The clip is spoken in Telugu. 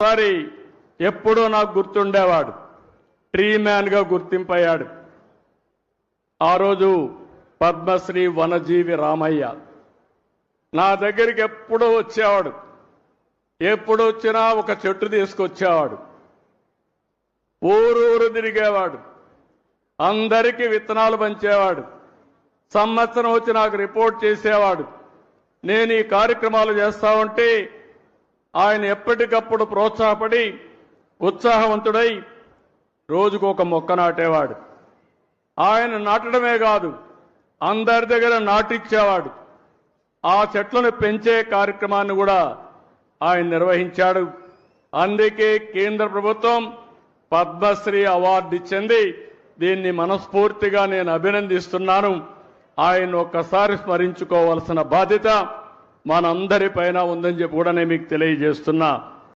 ఒక్కసారి ఎప్పుడూ నాకు గుర్తుండేవాడు. ట్రీ మ్యాన్గా గుర్తింపయ్యాడు. ఆ రోజు పద్మశ్రీ వనజీవి రామయ్య నా దగ్గరికి ఎప్పుడూ వచ్చేవాడు. ఎప్పుడు వచ్చినా ఒక చెట్టు తీసుకొచ్చేవాడు. ఊరూరు తిరిగేవాడు. అందరికీ విత్తనాలు పంచేవాడు. సంవత్సరం వచ్చి నాకు రిపోర్ట్ చేసేవాడు. నేను ఈ కార్యక్రమాలు చేస్తా ఉంటే ఆయన ఎప్పటికప్పుడు ప్రోత్సాహపడి ఉత్సాహవంతుడై రోజుకు ఒక మొక్క నాటేవాడు. ఆయన నాటడమే కాదు, అందరి దగ్గర నాటిచ్చేవాడు. ఆ చెట్లను పెంచే కార్యక్రమాన్ని కూడా ఆయన నిర్వహించాడు. అందుకే కేంద్ర ప్రభుత్వం పద్మశ్రీ అవార్డు ఇచ్చింది. దీన్ని మనస్ఫూర్తిగా నేను అభినందిస్తున్నాను. ఆయన ఒక్కసారి స్మరించుకోవాల్సిన బాధ్యత మనందరిపైన ఉందని చెప్పి కూడా నేను మీకు తెలియజేస్తున్నా.